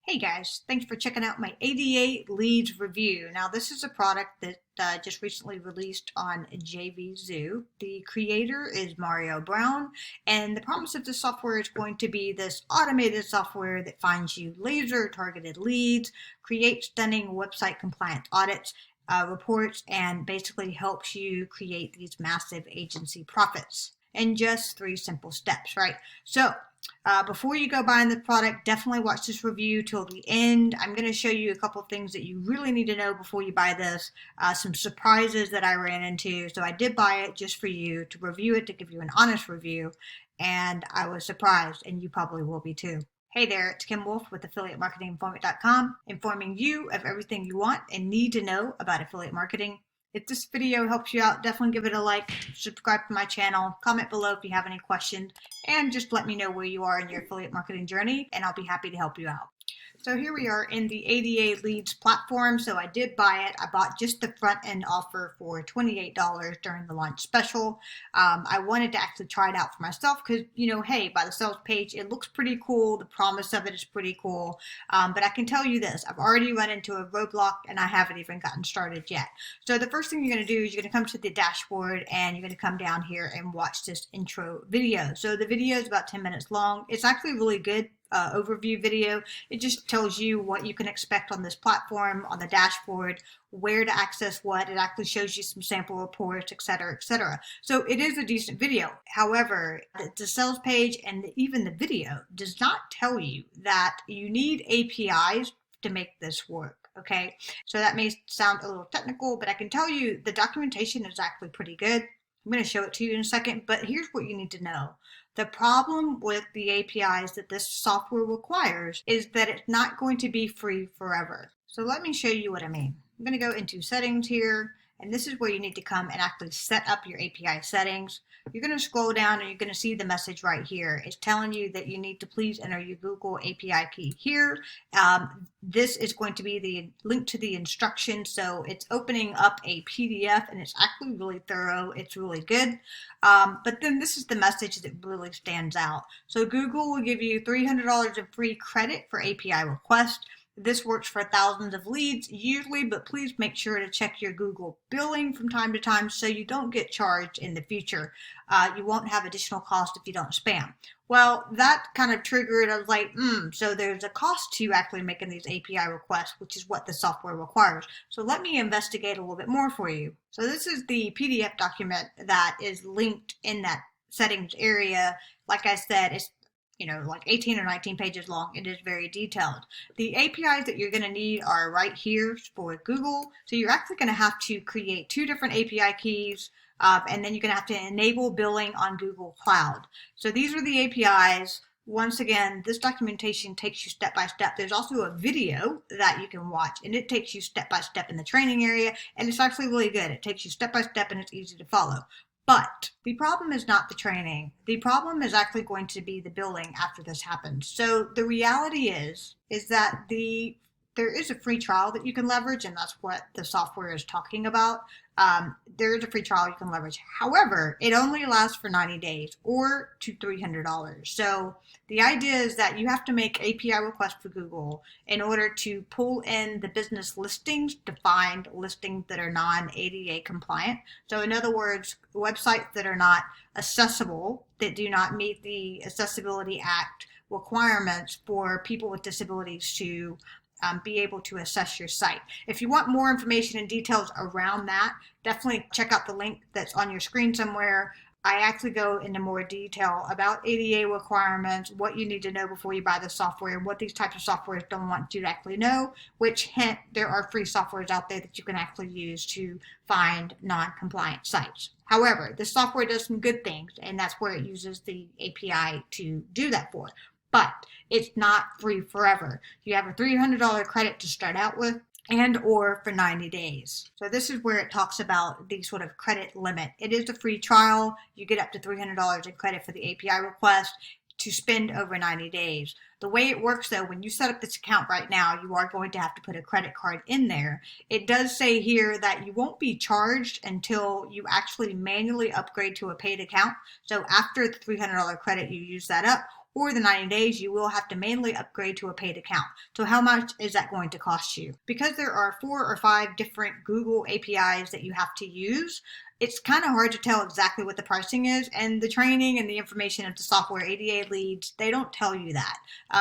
Hey guys, thanks for checking out my ADA Leadz review. Now this is a product that just recently released on JVZoo. The creator is Mario Brown, and the promise of this software is going to be this automated software that finds you laser targeted leads, creates stunning website compliant audits, reports, and basically helps you create these massive agency profits in just 3 simple steps, right? So before you go buying the product, definitely watch this review till the end. I'm going to show you a couple of things that you really need to know before you buy this, some surprises that I ran into. So I did buy it just for you, to review it, to give you an honest review, and I was surprised, and you probably will be too. Hey there, it's Kim Wolf with AffiliateMarketingInformant.com, informing you of everything you want and need to know about affiliate marketing. If this video helps you out, definitely give it a like, subscribe to my channel, comment below if you have any questions, and just let me know where you are in your affiliate marketing journey, and I'll be happy to help you out. So here we are in the ADA Leadz platform. So I did buy it. I bought just the front end offer for $28 during the launch special. I wanted to actually try it out for myself because, hey, by the sales page, it looks pretty cool. The promise of it is pretty cool. But I can tell you this, I've already run into a roadblock and I haven't even gotten started yet. So the first thing you're going to do is you're going to come to the dashboard and you're going to come down here and watch this intro video. So the video is about 10 minutes long. It's actually really good. Overview video. It just tells you what you can expect on this platform, on the dashboard, where to access what. It actually shows you some sample reports, etc., etc. So it is a decent video. However, the sales page and even the video does not tell you that you need APIs to make this work. Okay, so that may sound a little technical, but I can tell you the documentation is actually pretty good. I'm going to show it to you in a second, but here's what you need to know. The problem with the APIs that this software requires is that it's not going to be free forever. So let me show you what I mean. I'm going to go into settings here, and this is where you need to come and actually set up your API settings. You're going to scroll down and you're going to see the message right here. It's telling you that you need to please enter your Google API key here. This is going to be the link to the instructions. So it's opening up a PDF and it's actually really thorough. It's really good. But then this is the message that really stands out. So Google will give you $300 of free credit for API requests. This works for thousands of leads usually, but please make sure to check your Google billing from time to time so you don't get charged in the future. You won't have additional cost if you don't spam. Well, that kind of triggered, I was like, so there's a cost to actually making these API requests, which is what the software requires. So let me investigate a little bit more for you. So this is the PDF document that is linked in that settings area. Like I said, it's like 18 or 19 pages long. It is very detailed. The APIs that you're going to need are right here for Google. So you're actually going to have to create 2 different API keys, and then you're going to have to enable billing on Google Cloud. So these are the APIs. Once again, this documentation takes you step by step. There's also a video that you can watch, and it takes you step by step in the training area, and it's actually really good. It takes you step by step, and it's easy to follow. But the problem is not the training. The problem is actually going to be the billing after this happens. So the reality is that there is a free trial that you can leverage, and that's what the software is talking about. There is a free trial you can leverage. However, it only lasts for 90 days or to $300. So the idea is that you have to make API requests for Google in order to pull in the business listings to find listings that are non-ADA compliant. So in other words, websites that are not accessible, that do not meet the Accessibility Act requirements for people with disabilities to be able to assess your site. If you want more information and details around that, definitely check out the link that's on your screen somewhere. I actually go into more detail about ADA requirements, what you need to know before you buy the software, what these types of softwares don't want you to actually know, which hint, there are free softwares out there that you can actually use to find non-compliant sites. However, this software does some good things, and that's where it uses the API to do that for. But it's not free forever. You have a $300 credit to start out with, and or for 90 days. So this is where it talks about the sort of credit limit. It is a free trial. You get up to $300 in credit for the API request to spend over 90 days. The way it works though, when you set up this account right now, you are going to have to put a credit card in there. It does say here that you won't be charged until you actually manually upgrade to a paid account. So after the $300 credit, you use that up, or the 90 days, you will have to manually upgrade to a paid account. So how much is that going to cost you? Because there are 4 or 5 different Google APIs that you have to use, it's kind of hard to tell exactly what the pricing is, and the training and the information of the software ADA Leadz, they don't tell you that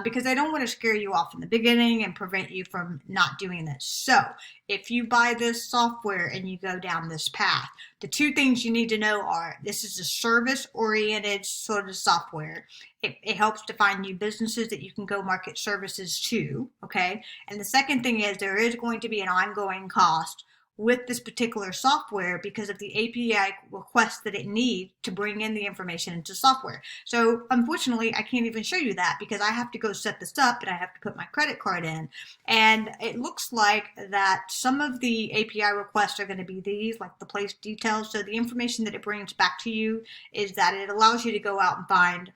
because they don't want to scare you off in the beginning and prevent you from not doing this. So if you buy this software and you go down this path, the 2 things you need to know are this is a service-oriented sort of software. It helps to find new businesses that you can go market services to, okay? And the second thing is there is going to be an ongoing cost with this particular software because of the API requests that it needs to bring in the information into software. So unfortunately, I can't even show you that because I have to go set this up and I have to put my credit card in. And it looks like that some of the API requests are going to be these, like the place details. So the information that it brings back to you is that it allows you to go out and find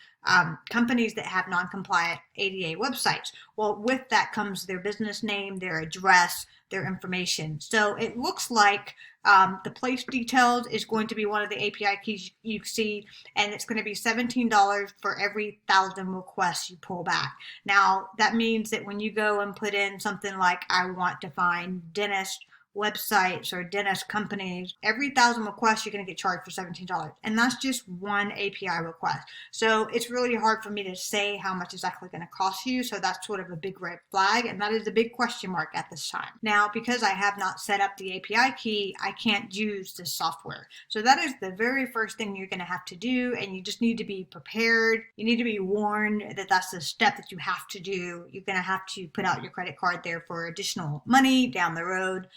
companies that have non-compliant ADA websites. Well, with that comes their business name, their address, their information. So it looks like the place details is going to be one of the API keys you see, and it's going to be $17 for every 1,000 requests you pull back. Now, that means that when you go and put in something like, I want to find dentist websites or dentist companies, every 1,000 requests, you're going to get charged for $17. And that's just one API request. So it's really hard for me to say how much it's actually going to cost you. So that's sort of a big red flag. And that is a big question mark at this time. Now, because I have not set up the API key, I can't use this software. So that is the very first thing you're going to have to do. And you just need to be prepared. You need to be warned that that's the step that you have to do. You're going to have to put out your credit card there for additional money down the road.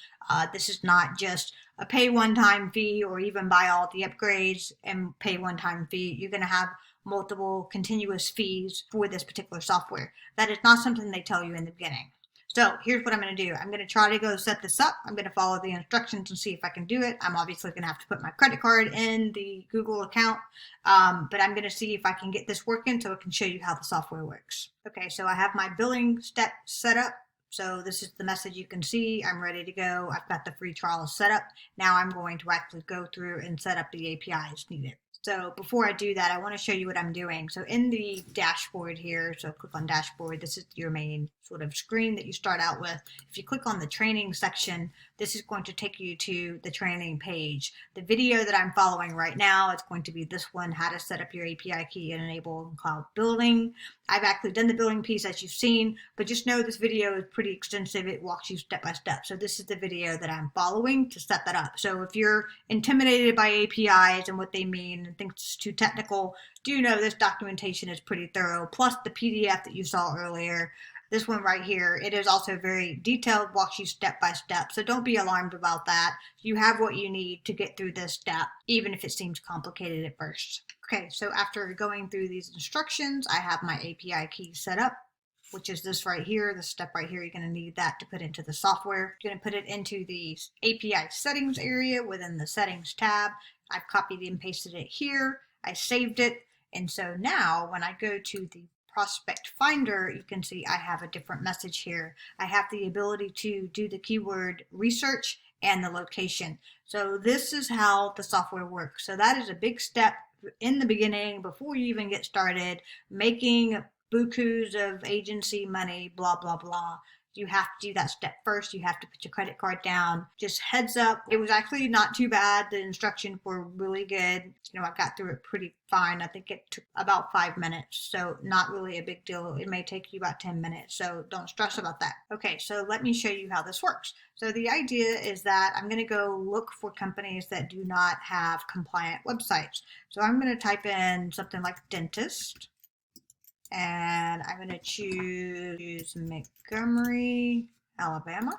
This is not just a pay one-time fee or even buy all the upgrades and pay one-time fee. You're going to have multiple continuous fees for this particular software. That is not something they tell you in the beginning. So here's what I'm going to do. I'm going to try to go set this up. I'm going to follow the instructions and see if I can do it. I'm obviously going to have to put my credit card in the Google account, but I'm going to see if I can get this working so I can show you how the software works. Okay, so I have my billing step set up. So this is the message you can see. I'm ready to go. I've got the free trial set up. Now I'm going to actually go through and set up the APIs needed. So before I do that, I want to show you what I'm doing. So in the dashboard here, so click on dashboard, this is your main sort of screen that you start out with. If you click on the training section, this is going to take you to the training page. The video that I'm following right now is going to be this one, how to set up your API key and enable cloud building. I've actually done the building piece as you've seen, but just know this video is pretty extensive. It walks you step by step. So this is the video that I'm following to set that up. So if you're intimidated by APIs and what they mean and think it's too technical, do know this documentation is pretty thorough. Plus the PDF that you saw earlier. This one right here, it is also very detailed, walks you step by step. So don't be alarmed about that. You have what you need to get through this step, even if it seems complicated at first. Okay, so after going through these instructions, I have my API key set up, which is this right here, the step right here. You're going to need that to put into the software. You're going to put it into the API settings area within the settings tab. I've copied and pasted it here. I saved it. And so now when I go to the prospect finder, you can see I have a different message here. I have the ability to do the keyword research and the location. So this is how the software works. So that is a big step in the beginning before you even get started making bukus of agency money, blah, blah, blah. You have to do that step first. You have to put your credit card down. Just heads up, it was actually not too bad. The instructions were really good. You know, I got through it pretty fine. I think it took about 5 minutes, so not really a big deal. It may take you about 10 minutes, so don't stress about that. Okay, so let me show you how this works. So the idea is that I'm going to go look for companies that do not have compliant websites. So I'm going to type in something like dentist. And I'm going to choose Montgomery, Alabama,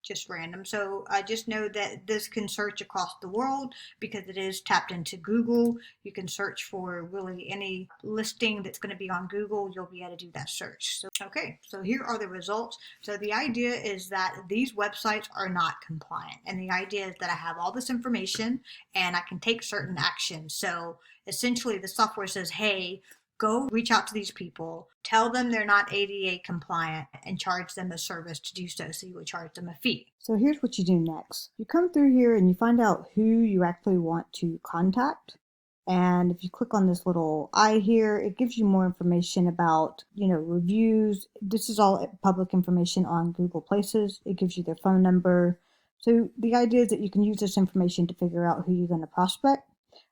just random. So I just know that this can search across the world because it is tapped into Google. You can search for really any listing that's going to be on Google. You'll be able to do that search. So, okay, so here are the results. So the idea is that these websites are not compliant. And the idea is that I have all this information and I can take certain actions. So essentially the software says, hey, go reach out to these people, tell them they're not ADA compliant, and charge them a service to do so. So you would charge them a fee. So here's what you do next. You come through here and you find out who you actually want to contact. And if you click on this little eye here, it gives you more information about, reviews. This is all public information on Google Places. It gives you their phone number. So the idea is that you can use this information to figure out who you're going to prospect.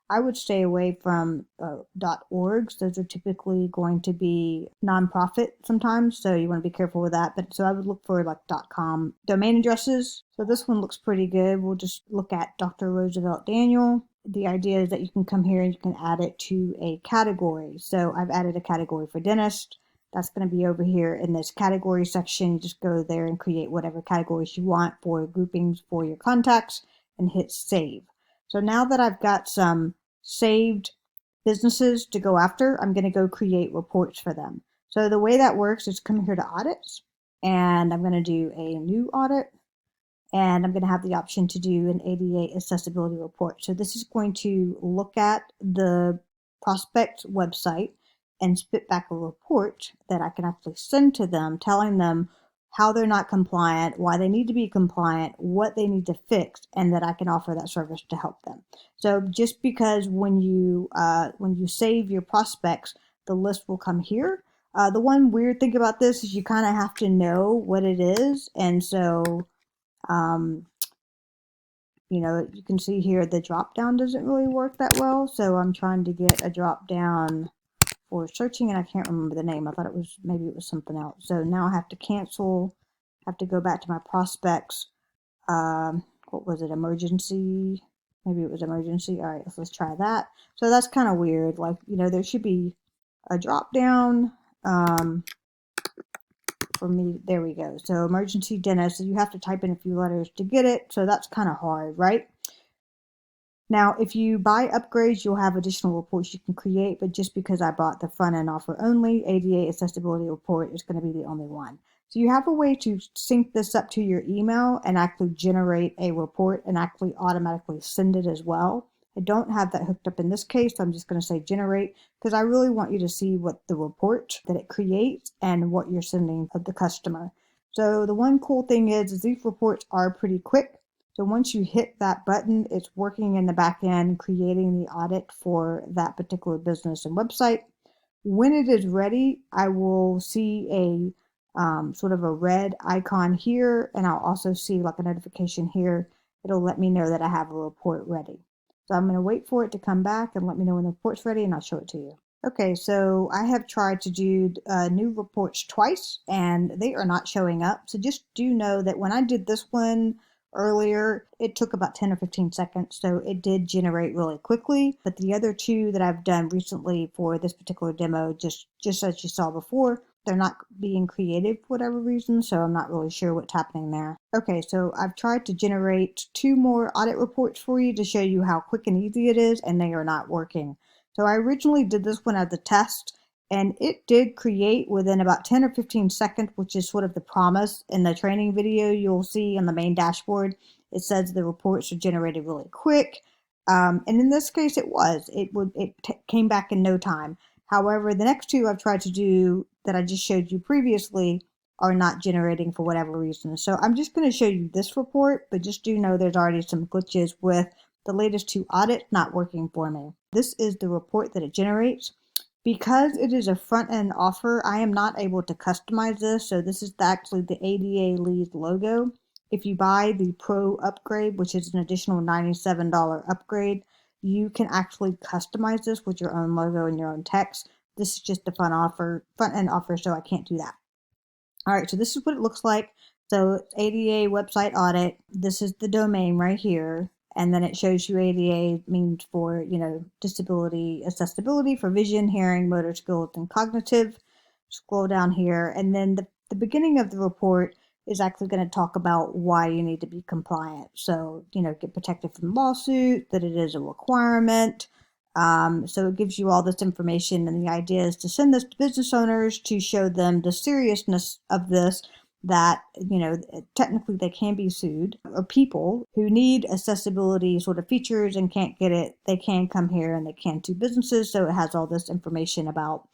I would stay away from .orgs. Those are typically going to be nonprofit sometimes, so you want to be careful with that. But so I would look for like .com domain addresses. So this one looks pretty good. We'll just look at Dr. Roosevelt Daniel. The idea is that you can come here and you can add it to a category. So I've added a category for dentist. That's going to be over here in this category section. You just go there and create whatever categories you want for groupings for your contacts and hit save. So now that I've got some saved businesses to go after, I'm going to go create reports for them. So the way that works is come here to audits, and I'm going to do a new audit, and I'm going to have the option to do an ADA accessibility report. So this is going to look at the prospect website and spit back a report that I can actually send to them, telling them how they're not compliant, why they need to be compliant, what they need to fix, and that I can offer that service to help them. So just because when you save your prospects, the list will come here. The one weird thing about this is you kind of have to know what it is, and so you can see here the drop down doesn't really work that well. So I'm trying to get a drop down for searching, and I can't remember the name. I thought maybe it was something else. So now I have to cancel, have to go back to my prospects. What was it? Emergency. Maybe it was emergency. All right, let's try that. So that's kind of weird. Like, there should be a drop down for me. There we go. So emergency dentist. So you have to type in a few letters to get it. So that's kind of hard, right? Now, if you buy upgrades, you'll have additional reports you can create, but just because I bought the front end offer only, ADA accessibility report is going to be the only one. So you have a way to sync this up to your email and actually generate a report and actually automatically send it as well. I don't have that hooked up in this case, so I'm just going to say generate, because I really want you to see what the report that it creates and what you're sending to the customer. So the one cool thing is these reports are pretty quick. So once you hit that button, it's working in the back end, creating the audit for that particular business and website. When it is ready, I will see a sort of a red icon here, and I'll also see like a notification here. It'll let me know that I have a report ready. So I'm going to wait for it to come back and let me know when the report's ready, and I'll show it to you. Okay, so I have tried to do new reports twice, and they are not showing up. So just do know that when I did this one earlier, it took about 10 or 15 seconds, so it did generate really quickly. But the other two that I've done recently for this particular demo, just as you saw before, they're not being created for whatever reason, so I'm not really sure what's happening there. Okay, so I've tried to generate 2 more audit reports for you to show you how quick and easy it is, and they are not working. So I originally did this one as a test, and it did create within about 10 or 15 seconds, which is sort of the promise in the training video. You'll see on the main dashboard, it says the reports are generated really quick. And in this case, it was. It came back in no time. However, the next two I've tried to do that I just showed you previously are not generating for whatever reason. So I'm just going to show you this report, but just do know there's already some glitches with the latest 2 audits not working for me. This is the report that it generates. Because it is a front-end offer, I am not able to customize this. So this is actually the ADA Leadz logo. If you buy the Pro upgrade, which is an additional $97 upgrade, you can actually customize this with your own logo and your own text. This is just the front-end offer, so I can't do that. All right, so this is what it looks like. So it's ADA website audit. This is the domain right here. And then it shows you ADA means for, disability, accessibility for vision, hearing, motor skills, and cognitive. Scroll down here. And then the beginning of the report is actually going to talk about why you need to be compliant. So, get protected from lawsuit, that it is a requirement. So it gives you all this information, and the idea is to send this to business owners to show them the seriousness of this, that, technically they can be sued, or people who need accessibility sort of features and can't get it, they can come here and they can sue businesses. So it has all this information about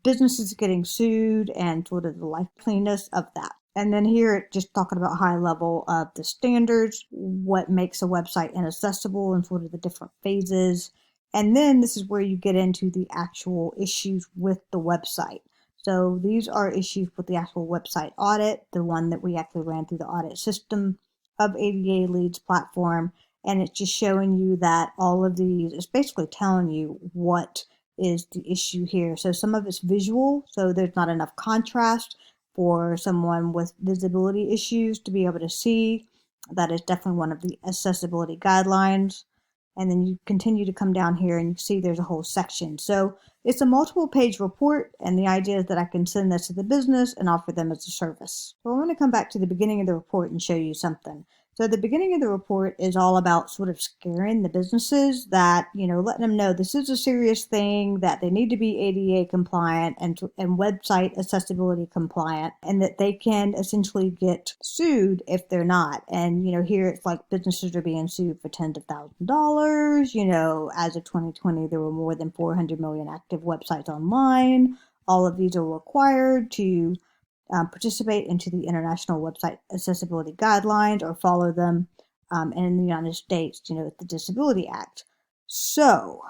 businesses getting sued and sort of the likeliness of that. And then here, it's just talking about high level of the standards, what makes a website inaccessible and sort of the different phases. And then this is where you get into the actual issues with the website. So these are issues with the actual website audit, the one that we actually ran through the audit system of ADA Leadz platform. And it's just showing you that all of these, it's basically telling you what is the issue here. So some of it's visual, so there's not enough contrast for someone with visibility issues to be able to see. That is definitely one of the accessibility guidelines. And then you continue to come down here and you see there's a whole section. So it's a multiple page report, and the idea is that I can send this to the business and offer them as a service. So I want to come back to the beginning of the report and show you something. So the beginning of the report is all about sort of scaring the businesses that, letting them know this is a serious thing, that they need to be ADA compliant and website accessibility compliant, and that they can essentially get sued if they're not. And, here it's like businesses are being sued for tens of thousands of dollars. As of 2020, there were more than 400 million active websites online. All of these are required to participate into the International Website Accessibility Guidelines or follow them. And in the United States, the Disability Act. So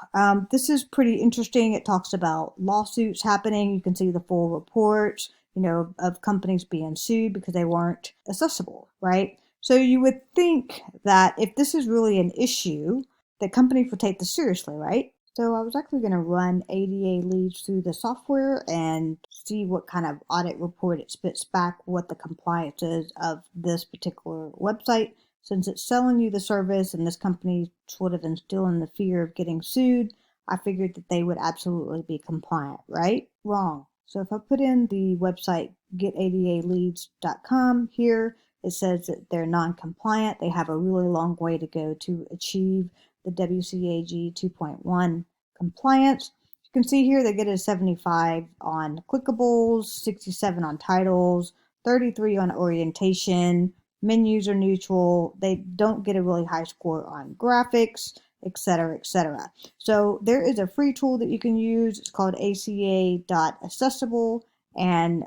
this is pretty interesting. It talks about lawsuits happening. You can see the full reports, of companies being sued because they weren't accessible, right? So you would think that if this is really an issue, that companies would take this seriously, right? So I was actually going to run ADA Leadz through the software and see what kind of audit report it spits back, what the compliance is of this particular website. Since it's selling you the service and this company sort of instilling the fear of getting sued, I figured that they would absolutely be compliant, right? Wrong. So if I put in the website getadaleadz.com here, it says that they're non-compliant. They have a really long way to go to achieve the WCAG 2.1 compliance. You can see here they get a 75 on clickables, 67 on titles, 33 on orientation, menus are neutral, they don't get a really high score on graphics, etc., etc. So there is a free tool that you can use. It's called aca.accessible, and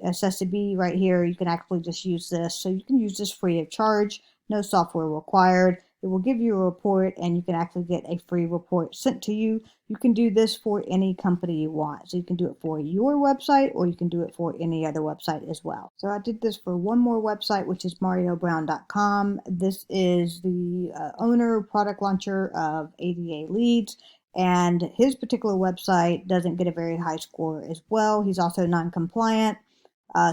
accessibility right here, you can actually just use this. So you can use this free of charge, no software required. It will give you a report, and you can actually get a free report sent to you. You can do this for any company you want. So you can do it for your website, or you can do it for any other website as well. So I did this for one more website, which is mariobrown.com. This is the owner, product launcher of ADA Leadz, and his particular website doesn't get a very high score as well. He's also non-compliant,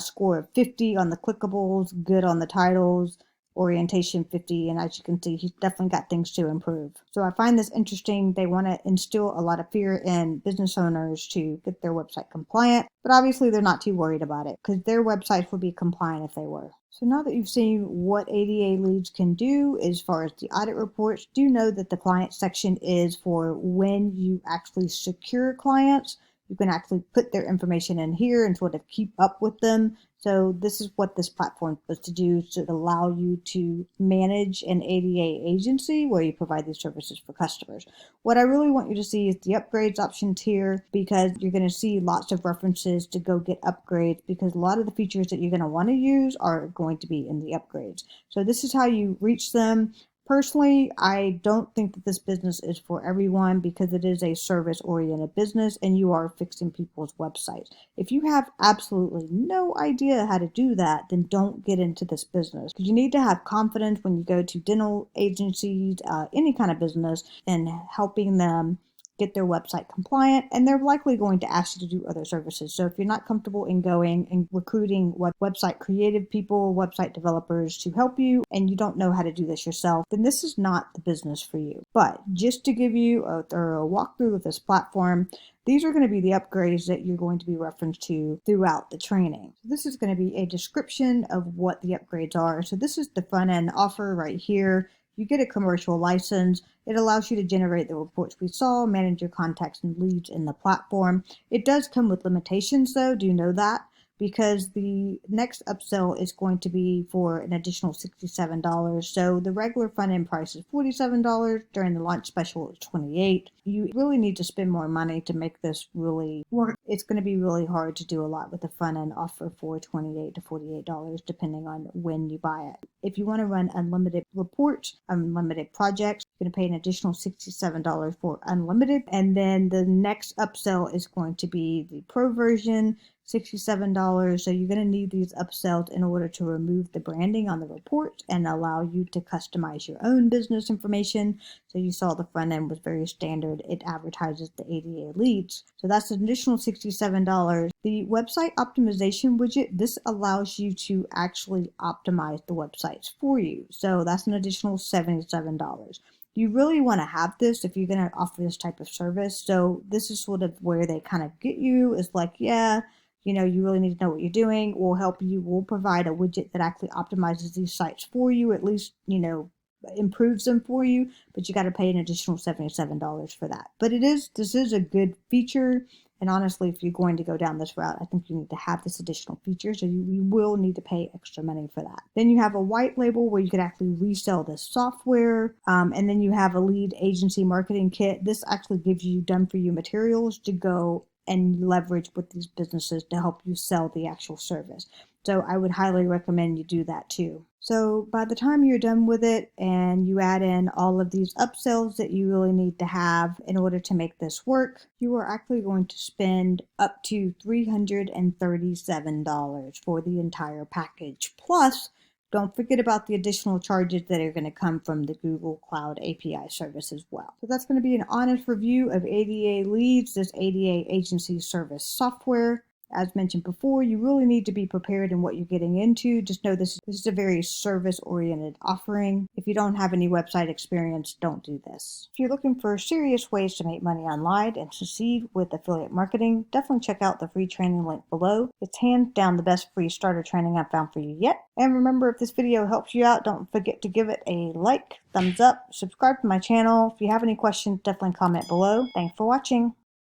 score of 50 on the clickables, good on the titles, orientation 50, and as you can see, he's definitely got things to improve. So I find this interesting. They want to instill a lot of fear in business owners to get their website compliant, but obviously they're not too worried about it because their websites would be compliant if they were. So now that you've seen what ADA Leadz can do as far as the audit reports, do know that the client section is for when you actually secure clients. You can actually put their information in here and sort of keep up with them. So this is what this platform is supposed to do, to allow you to manage an ADA agency where you provide these services for customers. What I really want you to see is the upgrades options here, because you're going to see lots of references to go get upgrades, because a lot of the features that you're going to want to use are going to be in the upgrades. So this is how you reach them. Personally, I don't think that this business is for everyone because it is a service-oriented business and you are fixing people's websites. If you have absolutely no idea how to do that, then don't get into this business. You need to have confidence when you go to dental agencies, any kind of business, in helping them get their website compliant, and they're likely going to ask you to do other services. So if you're not comfortable in going and recruiting website creative people, website developers to help you, and you don't know how to do this yourself, then this is not the business for you. But just to give you a thorough walkthrough of this platform, these are going to be the upgrades that you're going to be referenced to throughout the training. This is going to be a description of what the upgrades are. So this is the front end offer right here. You get a commercial license. It allows you to generate the reports we saw, manage your contacts and leads in the platform. It does come with limitations though, do know that. because the next upsell is going to be for an additional $67. So the regular front end price is $47. During the launch special, it's $28. You really need to spend more money to make this really work. It's going to be really hard to do a lot with the front end offer for $28 to $48, depending on when you buy it. If you want to run unlimited reports, unlimited projects, you're going to pay an additional $67 for unlimited. And then the next upsell is going to be the pro version, $67. So you're going to need these upsells in order to remove the branding on the report and allow you to customize your own business information. So you saw the front end was very standard. It advertises the ADA Leadz. So that's an additional $67. The website optimization widget, this allows you to actually optimize the websites for you. So that's an additional $77. You really want to have this if you're going to offer this type of service. So this is sort of where they kind of get you. It's like, yeah, you know, you really need to know what you're doing. We'll help you. We'll provide a widget that actually optimizes these sites for you, at least, you know, improves them for you, but you got to pay an additional $77 for that. But this is a good feature. And honestly, if you're going to go down this route, I think you need to have this additional feature. So you will need to pay extra money for that. Then you have a white label where you could actually resell this software. And then you have a lead agency marketing kit. This actually gives you done for you materials to go and leverage with these businesses to help you sell the actual service. So I would highly recommend you do that too. So by the time you're done with it and you add in all of these upsells that you really need to have in order to make this work, you are actually going to spend up to $337 for the entire package. Plus, don't forget about the additional charges that are going to come from the Google Cloud API service as well. So that's going to be an honest review of ADA Leadz, this ADA agency service software. As mentioned before, you really need to be prepared in what you're getting into. Just know this is a very service-oriented offering. If you don't have any website experience, don't do this. If you're looking for serious ways to make money online and succeed with affiliate marketing, definitely check out the free training link below. It's hands down the best free starter training I've found for you yet. And remember, if this video helps you out, don't forget to give it a like, thumbs up, subscribe to my channel. If you have any questions, definitely comment below. Thanks for watching.